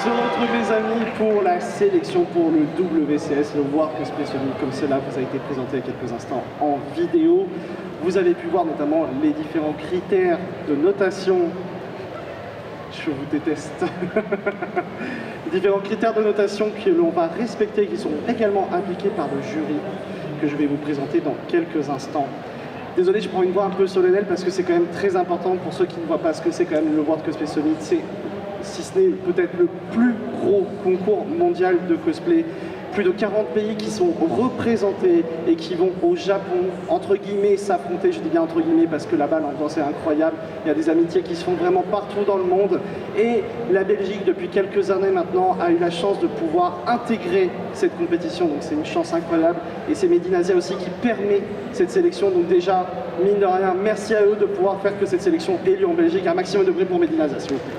se retrouve les amis pour la sélection pour le WCS, le World Cosplay Summit, comme cela vous a été présenté il y a quelques instants en vidéo. Vous avez pu voir notamment les différents critères de notation. Je vous déteste. Différents critères de notation que l'on va respecter et qui seront également appliqués par le jury que je vais vous présenter dans quelques instants. Désolé, je prends une voix un peu solennelle parce que c'est quand même très important pour ceux qui ne voient pas ce que c'est quand même le World Cosplay Summit. C'est, si ce n'est peut-être le plus gros concours mondial de cosplay. Plus de 40 pays qui sont représentés et qui vont au Japon, entre guillemets, s'affronter. Je dis bien entre guillemets parce que là-bas, l'ambiance est incroyable. Il y a des amitiés qui se font vraiment partout dans le monde. Et la Belgique, depuis quelques années maintenant, a eu la chance de pouvoir intégrer cette compétition. Donc c'est une chance incroyable. Et c'est Made in Asia aussi qui permet cette sélection. Donc déjà, mine de rien, merci à eux de pouvoir faire que cette sélection ait lieu en Belgique. Un maximum de bruit pour Made in Asia, s'il vous plaît.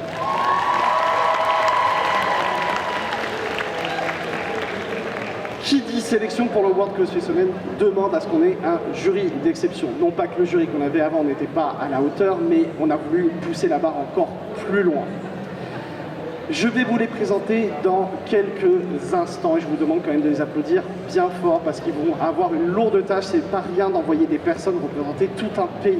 Qui dit sélection pour le World Cosplay Summit demande à ce qu'on ait un jury d'exception. Non pas que le jury qu'on avait avant n'était pas à la hauteur, mais on a voulu pousser la barre encore plus loin. Je vais vous les présenter dans quelques instants et je vous demande quand même de les applaudir bien fort parce qu'ils vont avoir une lourde tâche. C'est pas rien d'envoyer des personnes représenter tout un pays.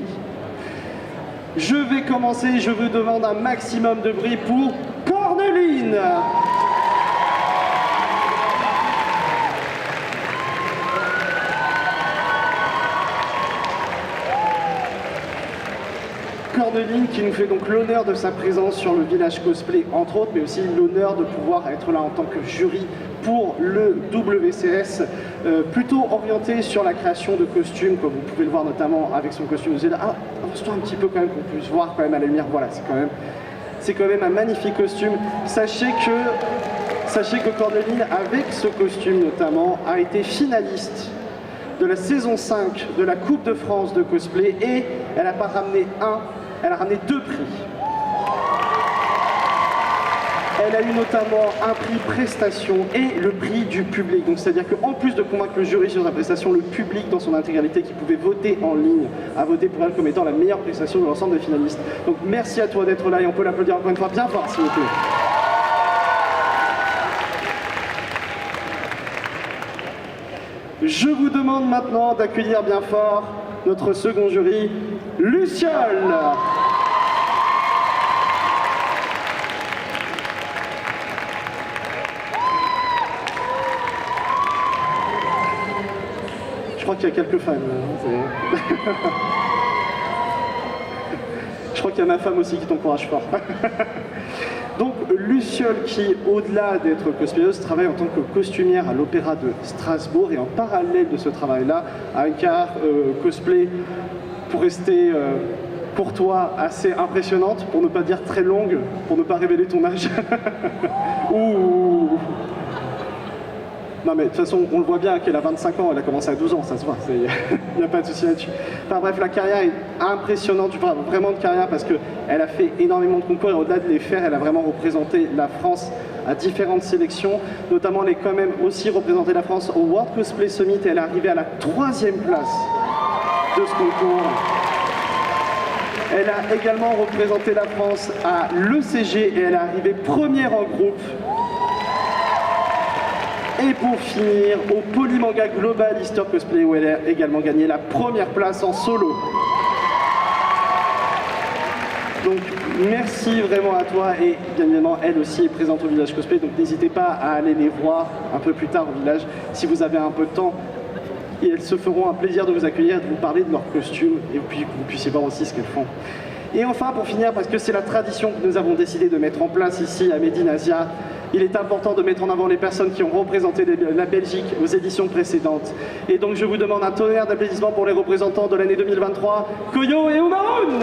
Je vais commencer, je vous demande un maximum de bruit pour Corneline. Corneline qui nous fait donc l'honneur de sa présence sur le village cosplay entre autres, mais aussi l'honneur de pouvoir être là en tant que jury pour le WCS, plutôt orienté sur la création de costumes, comme vous pouvez le voir notamment avec son costume de Zelda. Ah, avance-toi un petit peu quand même qu'on puisse voir quand même à la lumière, voilà, c'est quand même un magnifique costume. Sachez que Corneline, avec ce costume notamment, a été finaliste de la saison 5 de la Coupe de France de cosplay et elle n'a pas ramené elle a ramené 2 prix. Elle a eu notamment un prix prestation et le prix du public. Donc c'est-à-dire qu'en plus de convaincre le jury sur sa prestation, le public dans son intégralité qui pouvait voter en ligne a voté pour elle comme étant la meilleure prestation de l'ensemble des finalistes. Donc merci à toi d'être là et on peut l'applaudir encore une fois bien fort s'il vous plaît. Je vous demande maintenant d'accueillir bien fort notre second jury, Luciole. Je crois qu'il y a quelques fans. Je crois qu'il y a ma femme aussi qui t'encourage fort. Donc Luciole qui, au-delà d'être cosplayeuse, travaille en tant que costumière à l'Opéra de Strasbourg et en parallèle de ce travail-là, a un car cosplay pour rester pour toi assez impressionnante, pour ne pas dire très longue, pour ne pas révéler ton âge. Ouh. Non mais de toute façon, on le voit bien qu'elle a 25 ans, elle a commencé à 12 ans, ça se voit, il n'y a pas de souci là-dessus. Enfin bref, la carrière est impressionnante, je parle vraiment de carrière parce qu'elle a fait énormément de concours et au-delà de les faire, elle a vraiment représenté la France à différentes sélections. Notamment, elle est quand même aussi représenté la France au World Cosplay Summit et elle est arrivée à la 3e place de ce concours. Elle a également représenté la France à l'ECG et elle est arrivée première en groupe. Et pour finir, au Polymanga Global Easter Cosplay, où elle a également gagné la 1re place en solo. Donc merci vraiment à toi et bien évidemment elle aussi est présente au village cosplay, donc n'hésitez pas à aller les voir un peu plus tard au village si vous avez un peu de temps. Et elles se feront un plaisir de vous accueillir, de vous parler de leurs costumes et puis que vous puissiez voir aussi ce qu'elles font. Et enfin pour finir, parce que c'est la tradition que nous avons décidé de mettre en place ici à Made in Asia, il est important de mettre en avant les personnes qui ont représenté la Belgique aux éditions précédentes. Et donc je vous demande un tonnerre d'applaudissements pour les représentants de l'année 2023, Koyo et Umaun.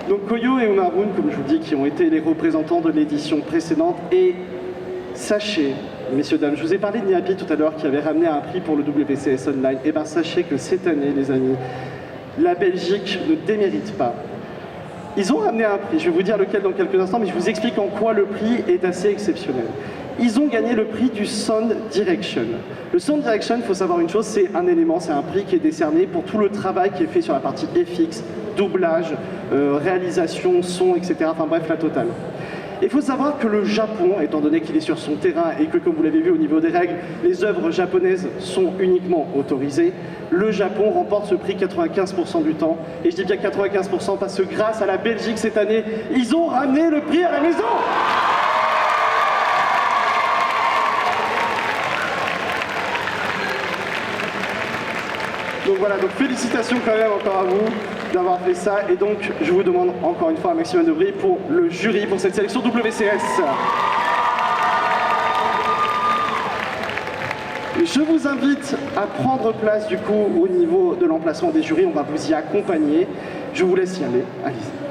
Donc Koyo et Umaun, comme je vous dis, qui ont été les représentants de l'édition précédente. Et sachez, messieurs, dames, je vous ai parlé de Niapi tout à l'heure qui avait ramené un prix pour le WCS Online. Et bien sachez que cette année, les amis, la Belgique ne démérite pas. Ils ont ramené un prix, je vais vous dire lequel dans quelques instants, mais je vous explique en quoi le prix est assez exceptionnel. ils ont gagné le prix du Sound Direction. Le Sound Direction, il faut savoir une chose, c'est un élément, c'est un prix qui est décerné pour tout le travail qui est fait sur la partie FX, doublage, réalisation, son, etc. Enfin bref, la totale. Il faut savoir que le Japon, étant donné qu'il est sur son terrain et que, comme vous l'avez vu au niveau des règles, les œuvres japonaises sont uniquement autorisées, le Japon remporte ce prix 95% du temps. Et je dis bien 95% parce que grâce à la Belgique cette année, ils ont ramené le prix à la maison. Donc voilà, donc félicitations quand même encore à vous d'avoir fait ça. Et donc, je vous demande encore une fois un maximum de bruit pour le jury, pour cette sélection WCS. Je vous invite à prendre place du coup au niveau de l'emplacement des jurys. On va vous y accompagner. Je vous laisse y aller. Allez-y.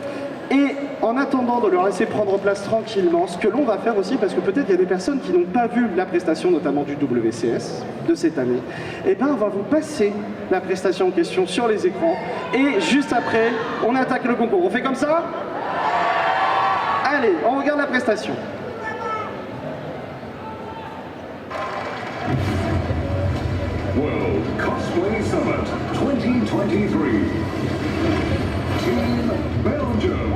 Et en attendant de leur laisser prendre place tranquillement, ce que l'on va faire aussi, parce que peut-être il y a des personnes qui n'ont pas vu la prestation, notamment du WCS de cette année, et bien on va vous passer la prestation en question sur les écrans. Et juste après, on attaque le concours. On fait comme ça? Allez, on regarde la prestation. World Cosplay Summit 2023. Team Belgium.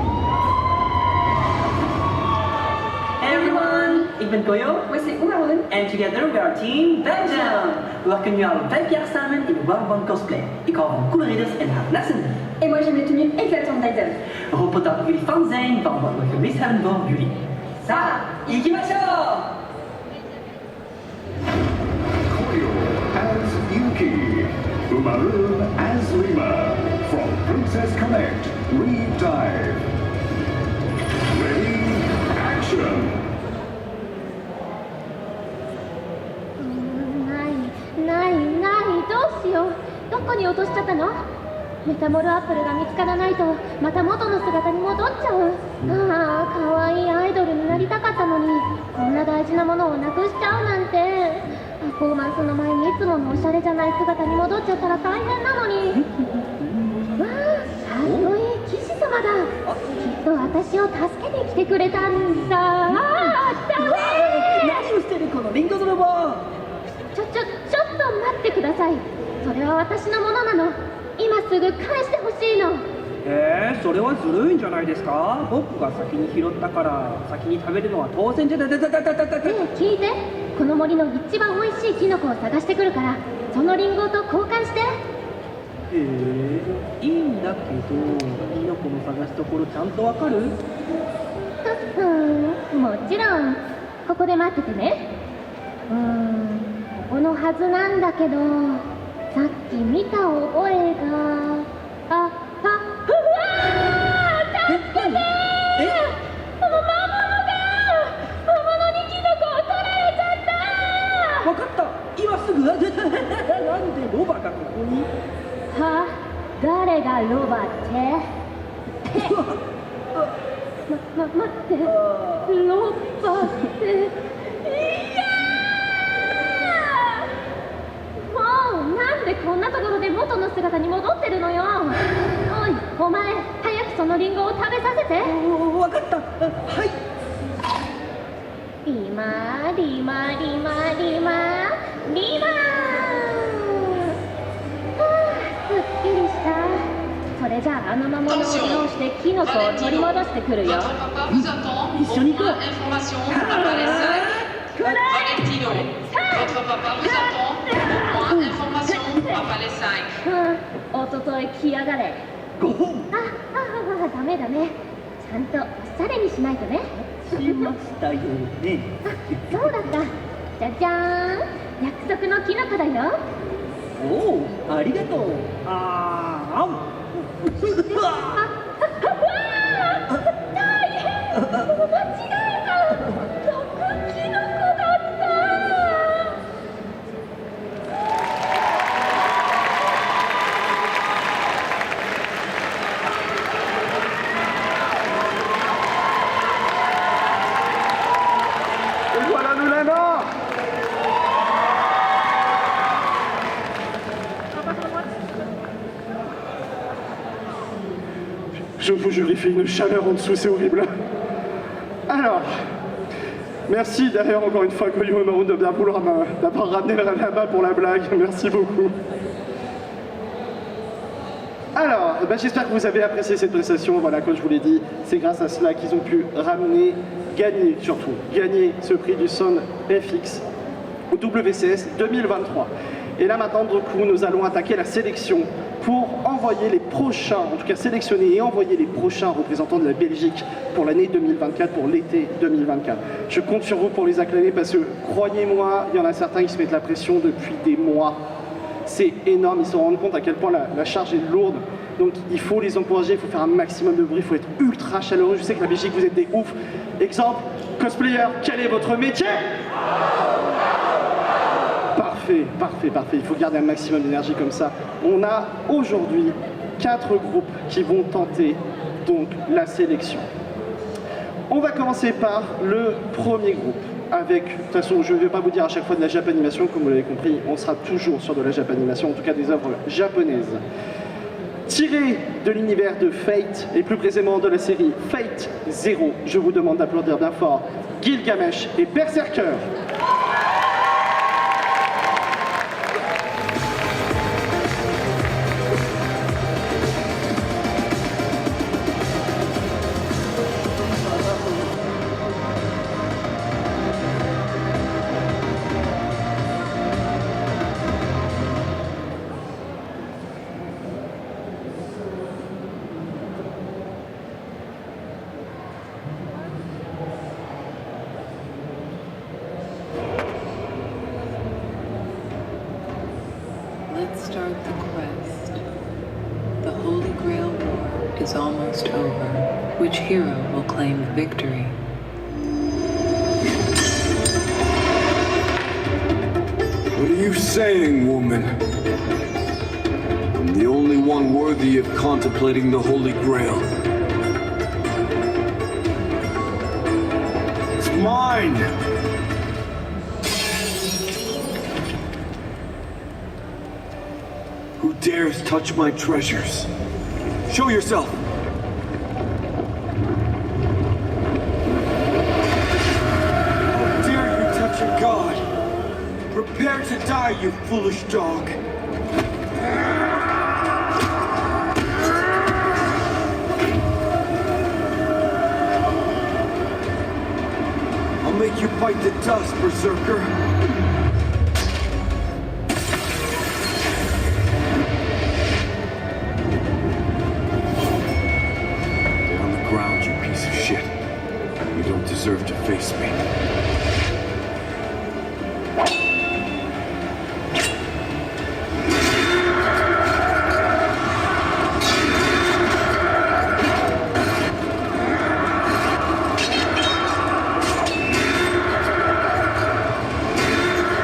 Hey everyone, ik ben Koyo. Moi c'est Oumaroun. And together we are Team Belgium. We werken nu al 5 jaar samen in de wereld van cosplay. Ik hou van coole ridders en haar lessen. Et moi j'aime les tenues éclatantes d'Idol. We hopen dat jullie fan zijn van wat we gemist hebben voor jullie. Sa, ikimashou! Koyo as Yuki. Umaroon as Lima. From Princess Connect, Reeve Dive. Ready, action! ないどうしよう。どこに落としちゃったの？メタモルアップルが見つからないとまた元の姿に戻っちゃう。ああ、可愛いアイドルになりたかったのにこんな大事なものをなくしちゃうなんて。パフォーマンスの前にいつものおしゃれじゃない姿に戻っちゃったら大変なのに。わあ、かっこいい騎士様だ。きっと私を助けに来てくれたんだ。ああ、ダメ。何をしてるこのリンゴ泥棒。ちょっと待ってください。それは私のものなの。今すぐ返してほしいの。それはずるいんじゃないですか。僕が先に拾ったから先に食べるのは当然じゃない。ねえ聞いて、この森の一番美味しいキノコを探してくるからそのリンゴと交換して。いいんだけどキノコの探すところちゃんとわかる？もちろん。ここで待っててね。ここのはずなんだけどさっき見た覚えが。うわー、助けてー！魔物にキノコを取られちゃったー！わかった、今すぐ。なんでロバがここに？は？誰がロバって？待って、ロバって。いやー！もうなんでこんなところで元の姿に戻ってるのよ。おい、お前、早くそのリンゴを食べさせて。わかった。はい。リマすっきりした。それじゃあの魔物を倒してキノコを取り戻してくるよ。一緒に行こう。おととい来やがれ。ダメ。ちゃんとおしゃれにしないとね。しましたよね。そうだった。じゃじゃーん、約束のキノコだよ。おお、ありがとう。大変、間違えた。毒キノコだった。Et voilà le lama. Je vous jure, il fait une chaleur en dessous, c'est horrible. Alors, Merci d'ailleurs encore une fois Goyo et Maroon de bien vouloir d'avoir ramené là-bas pour la blague. Merci beaucoup. Alors, j'espère que vous avez apprécié cette prestation. Voilà, comme je vous l'ai dit, c'est grâce à cela qu'ils ont pu gagner ce prix du Sound FX au WCS 2023. Et là maintenant, du coup, nous allons attaquer la sélection pour envoyer les prochains, en tout cas sélectionner et envoyer les prochains représentants de la Belgique pour l'année 2024, pour l'été 2024. Je compte sur vous pour les acclamer parce que, croyez-moi, il y en a certains qui se mettent la pression depuis des mois. C'est énorme, ils se rendent compte à quel point la charge est lourde. Donc il faut les encourager, il faut faire un maximum de bruit, il faut être ultra chaleureux. Je sais que la Belgique, vous êtes des oufs. Exemple, cosplayer, quel est votre métier? Parfait, parfait, parfait. Il faut garder un maximum d'énergie comme ça. On a aujourd'hui 4 groupes qui vont tenter donc la sélection. On va commencer par le premier groupe. Avec, de toute façon, je ne vais pas vous dire à chaque fois de la Japanimation, comme vous l'avez compris, on sera toujours sur de la Japanimation, en tout cas des œuvres japonaises. Tiré de l'univers de Fate, et plus précisément de la série Fate Zero, je vous demande d'applaudir bien fort Gilgamesh et Berserker. Let's start the quest. The Holy Grail War is almost over. Which hero will claim the victory? What are you saying, woman? I'm the only one worthy of contemplating the Holy Grail. It's mine! Who dares touch my treasures? Show yourself! How dare you touch a god? Prepare to die, you foolish dog! I'll make you bite the dust, Berserker! Deserve to face me.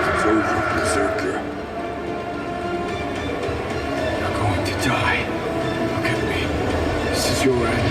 It's over, Berserker. You're going to die. Look at me. This is your end.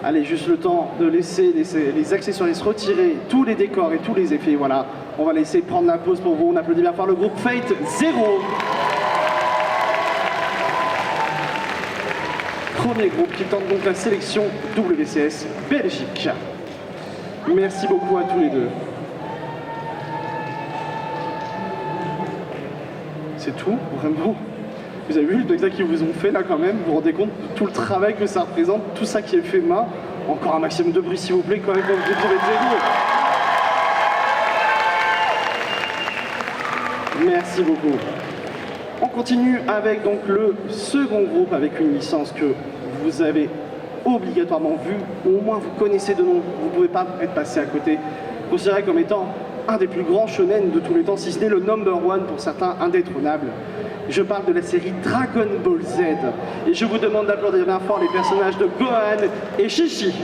Allez, juste le temps de laisser les accessoires se retirer, tous les décors et tous les effets, voilà. On va laisser prendre la pause pour vous. On applaudit bien fort le groupe Fate Zero. Premier groupe qui tente donc la sélection WCS Belgique. Merci beaucoup à tous les deux. C'est tout, vraiment. Vous avez vu le spectacle qu'ils vous ont fait là quand même? Vous vous rendez compte de tout le travail que ça représente, tout ça qui est fait main? Encore un maximum de bruit s'il vous plaît quand même, comme vous trouvez Zero. Merci beaucoup. On continue avec donc le second groupe avec une licence que vous avez obligatoirement vue, ou au moins vous connaissez de nom, vous ne pouvez pas être passé à côté. Considéré comme étant un des plus grands shonen de tous les temps, si ce n'est le number one pour certains indétrônable. Je parle de la série Dragon Ball Z. Et je vous demande d'applaudir bien fort les personnages de Gohan et Chi-Chi.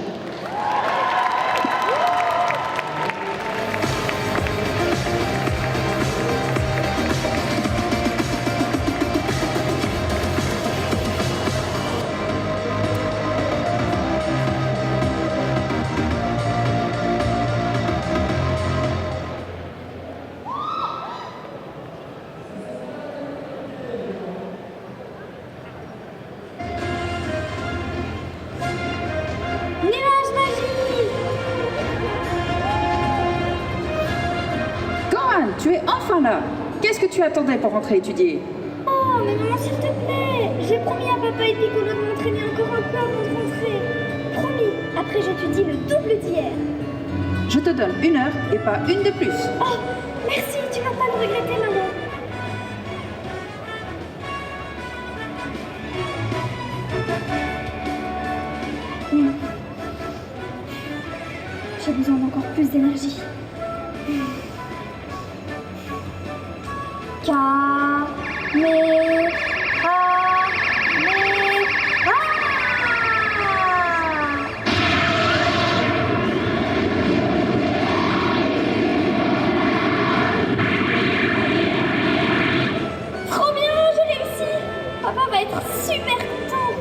Tu es enfin là. Qu'est-ce que tu attendais pour rentrer étudier? Oh, mais maman, s'il te plaît. J'ai promis à papa et Piccolo de m'entraîner encore un peu avant de rentrer. Promis. Après, j'étudie le double d'hier. Je te donne 1 heure et pas une de plus. Oh, merci. Tu vas pas le regretter, maman. Non. J'ai besoin d'encore plus d'énergie. Trop bien, j'ai réussi. Papa va être super content.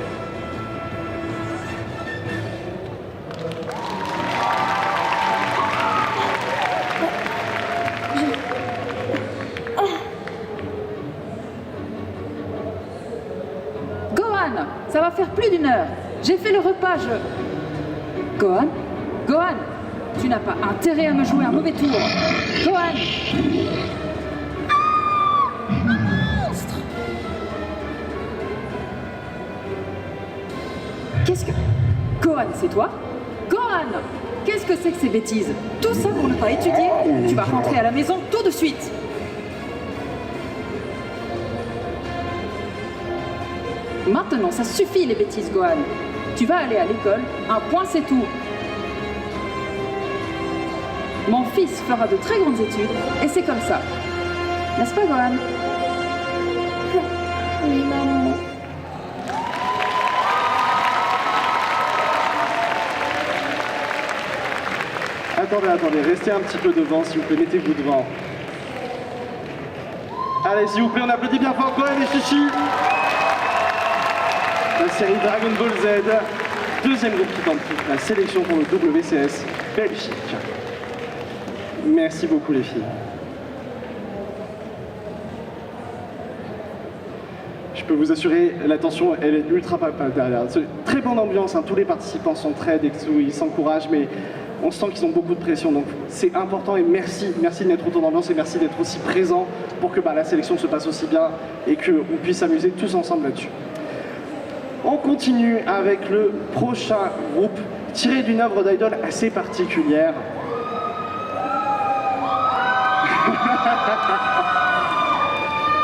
Gohan, ça va faire plus d'1 heure. J'ai fait le repas, Gohan, tu n'as pas intérêt à me jouer un mauvais tour. Gohan. Monstre. Qu'est-ce que... Gohan, c'est toi? Gohan, qu'est-ce que c'est que ces bêtises? Tout ça pour ne pas étudier? Tu vas rentrer à la maison tout de suite. Maintenant, ça suffit les bêtises, Gohan. Tu vas aller à l'école, un point c'est tout. Mon fils fera de très grandes études, et c'est comme ça. N'est-ce pas, Gohan? Oui, maman. Attendez, restez un petit peu devant, s'il vous plaît, mettez-vous devant. Allez, s'il vous plaît, on applaudit bien fort Gohan et Chi-Chi. La série Dragon Ball Z, deuxième groupe qui tente la sélection pour le WCS Belgique. Merci beaucoup les filles. Je peux vous assurer, l'attention elle est ultra palpable derrière. C'est très bonne ambiance, hein, tous les participants s'entraident et ils s'encouragent, mais on sent qu'ils ont beaucoup de pression, donc c'est important et merci de mettre autant d'ambiance et merci d'être aussi présent pour que la sélection se passe aussi bien et qu'on puisse s'amuser tous ensemble là-dessus. On continue avec le prochain groupe tiré d'une œuvre d'idol assez particulière.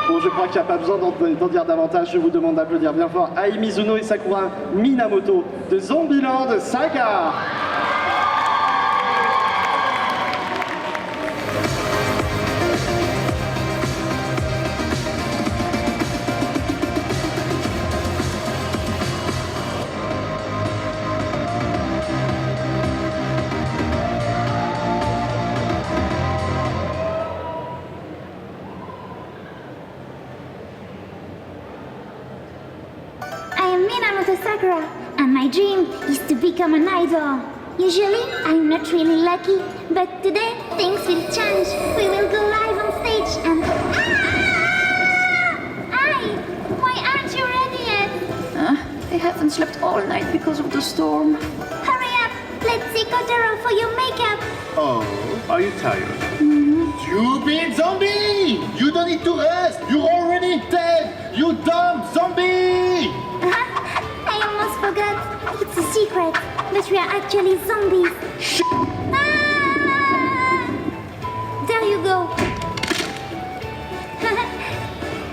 Bon, je crois qu'il n'y a pas besoin d'en dire davantage, je vous demande d'applaudir bien fort Ai Mizuno et Sakura Minamoto de Zombieland Saga. Sakura, and my dream is to become an idol. Usually, I'm not really lucky, but today things will change. We will go live on stage and... Ai! Why aren't you ready yet? I haven't slept all night because of the storm. Hurry up! Let's see Kotaro for your makeup. Oh, are you tired? Stupid zombie! You don't need to rest! You're already dead! You dumb zombie! I almost forgot. It's a secret, but we are actually zombies. There you go.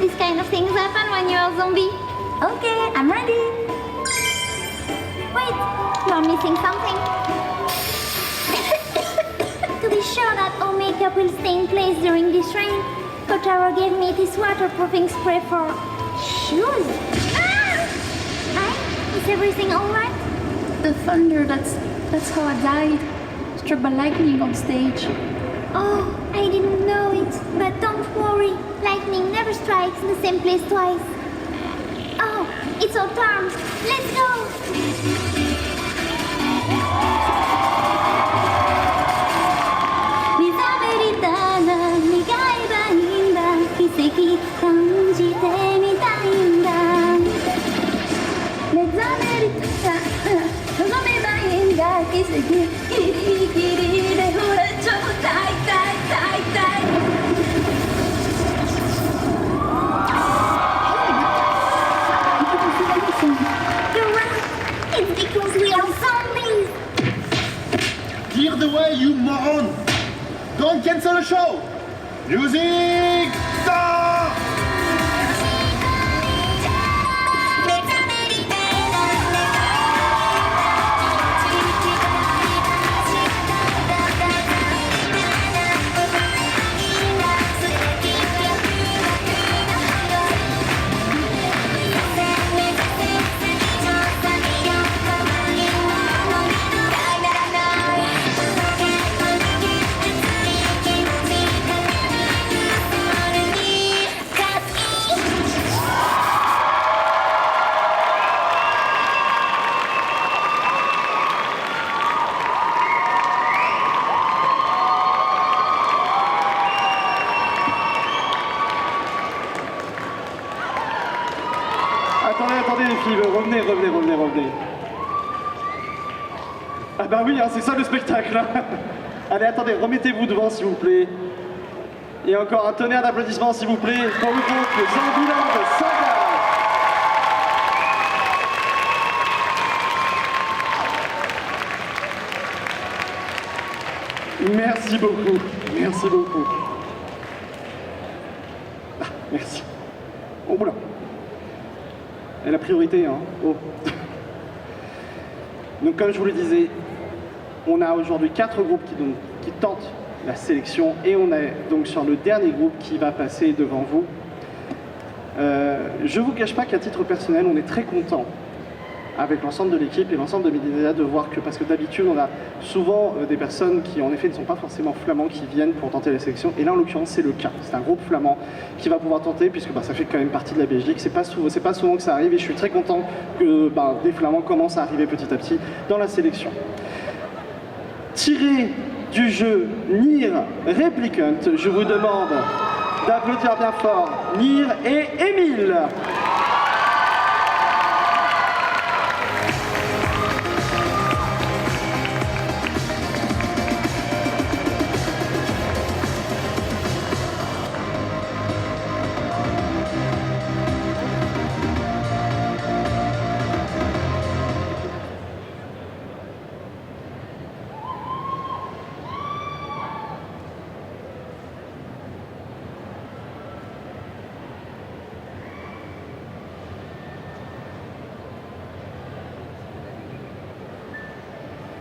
These kind of things happen when you're a zombie. Okay, I'm ready. Wait, you're missing something. To be sure that all makeup will stay in place during this rain, Kotaro gave me this waterproofing spray for shoes. Ah! Hi, is everything alright? The thunder, that's how I died. Struck by lightning on stage. Oh, I didn't know it. But don't worry, lightning never strikes in the same place twice. Oh, it's our turn. Let's go! It's because we are zombies! Clear the way, you moron! Don't cancel the show! Music! Start! Attendez les filles, revenez. Ah bah oui, hein, c'est ça le spectacle. Allez, attendez, remettez-vous devant s'il vous plaît. Et encore un tonnerre d'applaudissements s'il vous plaît pour le groupe Zombieland Saga. Merci beaucoup. Ah, merci. Oh boula. Et la priorité, hein. Oh. Donc comme je vous le disais, on a aujourd'hui 4 groupes qui tentent la sélection et on est donc sur le dernier groupe qui va passer devant vous. Je ne vous cache pas qu'à titre personnel, on est très content avec l'ensemble de l'équipe et l'ensemble de Medinaya de voir que, parce que d'habitude on a souvent des personnes qui en effet ne sont pas forcément flamands qui viennent pour tenter la sélection, et là en l'occurrence c'est le cas, c'est un groupe flamand qui va pouvoir tenter puisque ça fait quand même partie de la Belgique, c'est pas souvent que ça arrive et je suis très content que des flamands commencent à arriver petit à petit dans la sélection. Tiré du jeu Nier Replicant, je vous demande d'applaudir bien fort Nier et Émile.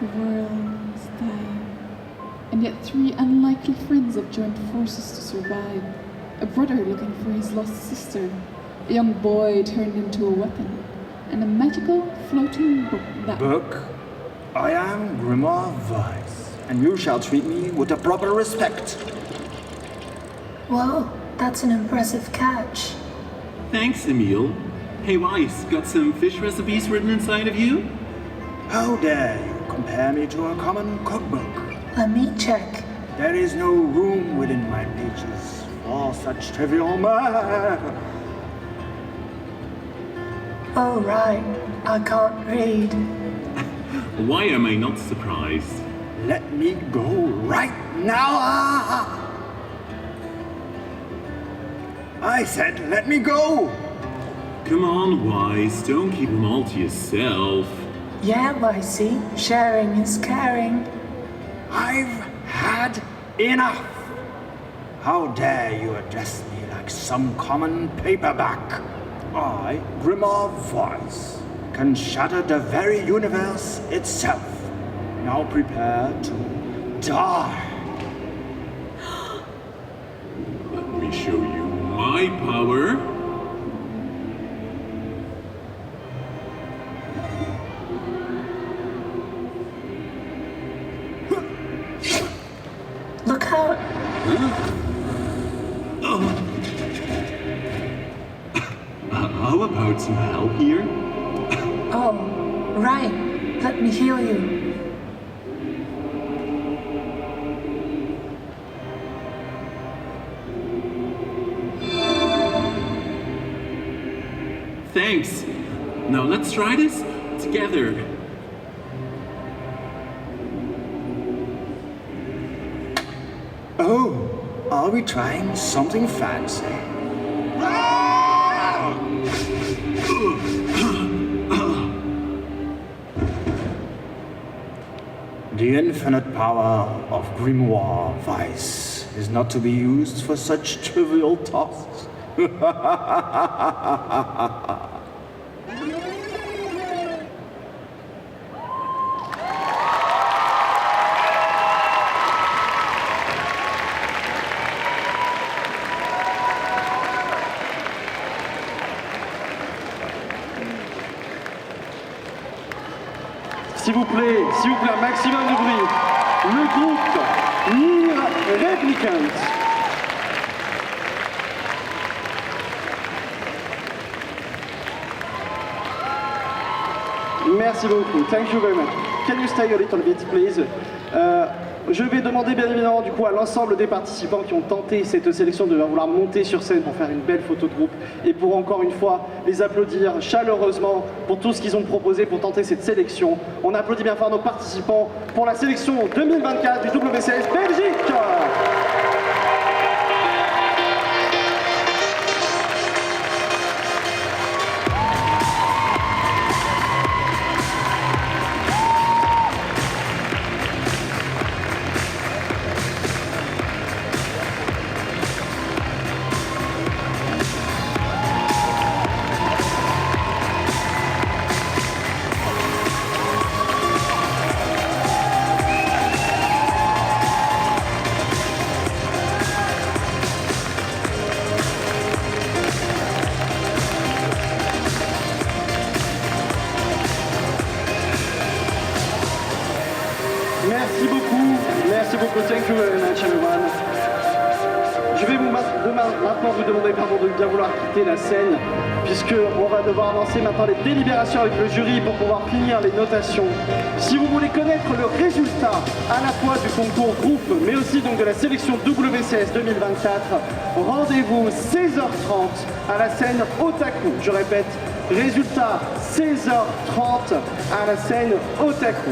The world is dying, and yet 3 unlikely friends have joined forces to survive. A brother looking for his lost sister, a young boy turned into a weapon, and a magical floating book Book? I am Grimoire Weiss, and you shall treat me with the proper respect. Whoa, that's an impressive catch. Thanks, Emile. Hey, Weiss, got some fish recipes written inside of you? How dare you compare me to a common cookbook? Let me check. There is no room within my pages for such trivial matter. Oh, right. I can't read. Why am I not surprised? Let me go right now! I said let me go! Come on, Weiss, don't keep them all to yourself. Yeah, Weissy, sharing is caring. I've had enough! How dare you address me like some common paperback? I, Grimoire Weiss, can shatter the very universe itself. Now prepare to die. Let me show you my power. Look out! How about some help here? Oh, right. Let me heal you. Thanks. Now let's try this together. Oh, are we trying something fancy? The infinite power of Grimoire Vice is not to be used for such trivial tasks. S'il vous plaît, un maximum de bruit. Le groupe Nier Replicant. Merci beaucoup. Thank you very much. Can you stay a little bit, please? Je vais demander bien évidemment du coup à l'ensemble des participants qui ont tenté cette sélection de vouloir monter sur scène pour faire une belle photo de groupe et pour encore une fois les applaudir chaleureusement pour tout ce qu'ils ont proposé pour tenter cette sélection. On applaudit bien fort nos participants pour la sélection 2024 du WCS Belgique. Merci beaucoup, thank you very much everyone. Je vais maintenant vous demander de bien vouloir quitter la scène puisque on va devoir lancer maintenant les délibérations avec le jury pour pouvoir finir les notations. Si vous voulez connaître le résultat à la fois du concours groupe mais aussi donc de la sélection WCS 2024, rendez-vous 16h30 à la scène Otaku. Je répète, résultat 16h30 à la scène Otaku.